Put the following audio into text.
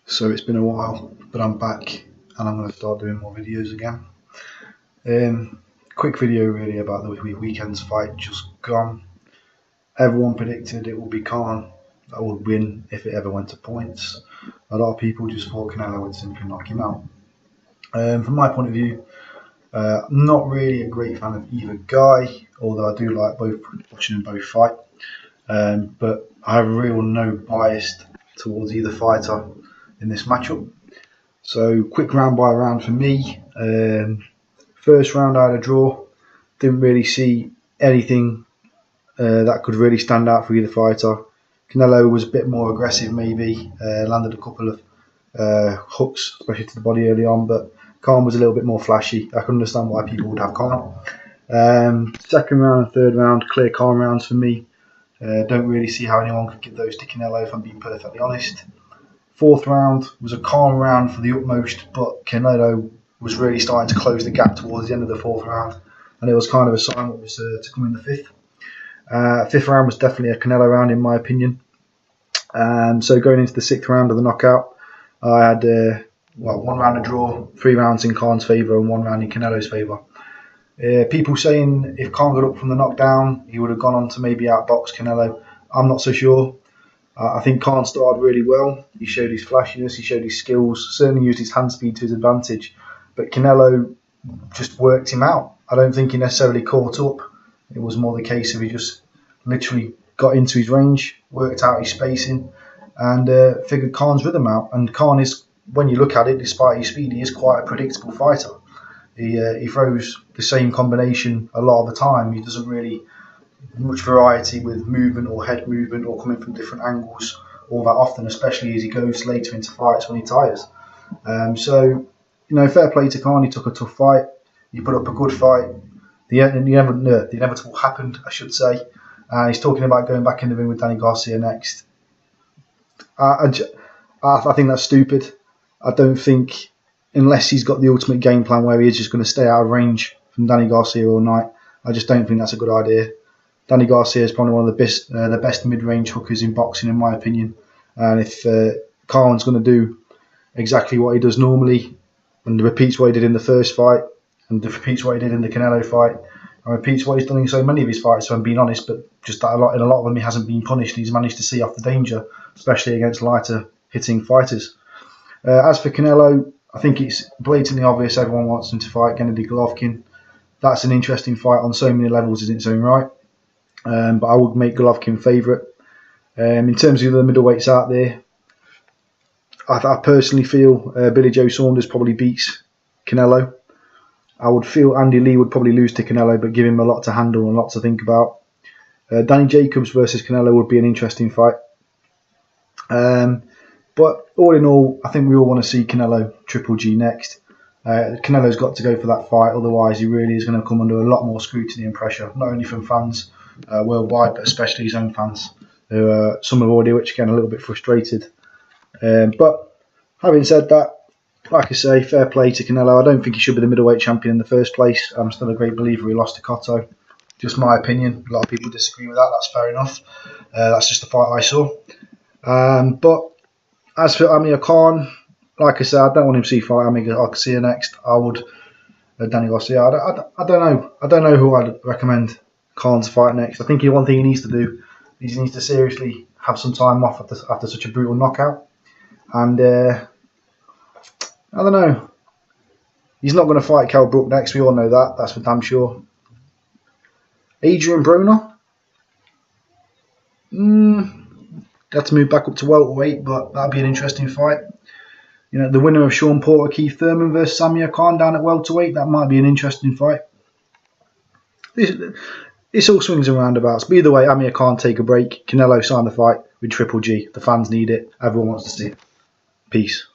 So it's been a while, but I'm back and I'm going to start doing more videos again. Quick video really about the weekend's fight just gone. Everyone predicted it would be Khan that would win if it ever went to points. A lot of people just thought Canelo would simply knock him out. From my point of view, I'm not really a great fan of either guy, although I do like watching them both fight. But I have real no bias towards either fighter in this matchup. So quick round by round for me. First round I had a draw. Didn't really see anything that could really stand out for either fighter. Canelo was a bit more aggressive maybe, landed a couple of hooks, especially to the body early on, but Khan was a little bit more flashy. I can understand why people would have Khan. Second round and third round, clear Khan rounds for me. Don't really see how anyone could give those to Canelo, if I'm being perfectly honest. Fourth round was a calm round for the utmost, but Canelo was really starting to close the gap towards the end of the fourth round, and it was kind of a sign what was to come in the fifth. Fifth round was definitely a Canelo round in my opinion. So going into the sixth round of the knockout, I had one round of draw, 3 rounds in Khan's favour and 1 round in Canelo's favour. People saying if Khan got up from the knockdown, he would have gone on to maybe outbox Canelo. I'm not so sure. I think Khan started really well. He showed his flashiness, he showed his skills, certainly used his hand speed to his advantage. But Canelo just worked him out. I don't think he necessarily caught up. It was more the case of he just literally got into his range, worked out his spacing, and figured Khan's rhythm out. And Khan is, when you look at it, despite his speed, he is quite a predictable fighter. He throws the same combination a lot of the time. He doesn't really much variety with movement or head movement or coming from different angles all that often, especially as he goes later into fights when he tires. So, fair play to Khan. He took a tough fight. He put up a good fight. The inevitable happened, I should say. He's talking about going back in the ring with Danny Garcia next. I think that's stupid. I don't think, unless he's got the ultimate game plan where he is just going to stay out of range from Danny Garcia all night, I just don't think that's a good idea. Danny Garcia is probably one of the best mid-range hookers in boxing, in my opinion. And if Khan's going to do exactly what he does normally, and repeats what he did in the first fight, and repeats what he did in the Canelo fight, and repeats what he's done in so many of his fights, if I'm being honest, but just that in a lot of them he hasn't been punished. He's managed to see off the danger, especially against lighter hitting fighters. As for Canelo, I think it's blatantly obvious everyone wants him to fight Gennady Golovkin. That's an interesting fight on so many levels in its own right. But I would make Golovkin favourite. In terms of the middleweights out there, I personally feel Billy Joe Saunders probably beats Canelo. I would feel Andy Lee would probably lose to Canelo, but give him a lot to handle and a lot to think about. Danny Jacobs versus Canelo would be an interesting fight. But all in all, I think we all want to see Canelo Triple G next. Canelo's got to go for that fight, otherwise he really is going to come under a lot more scrutiny and pressure, not only from fans worldwide, but especially his own fans, who some have already getting a little bit frustrated. But having said that, like I say, fair play to Canelo. I don't think he should be the middleweight champion in the first place. I'm still a great believer he lost to Cotto. Just my opinion. A lot of people disagree with that. That's fair enough. That's just the fight I saw. But as for Amir Khan, like I said, I don't want him to see fight Amir Garcia next. I would Danny Garcia. I don't know. I don't know who I'd recommend Khan to fight next. I think one thing he needs to do is he needs to seriously have some time off after such a brutal knockout. And I don't know. He's not going to fight Kell Brook next. We all know that. That's for damn sure. Adrian Broner. Got to move back up to welterweight, but that'd be an interesting fight. The winner of Sean Porter, Keith Thurman versus Amir Khan down at welterweight. That might be an interesting fight. This all swings and roundabouts. But either way, Amir Khan take a break. Canelo sign the fight with Triple G. The fans need it. Everyone wants to see it. Peace.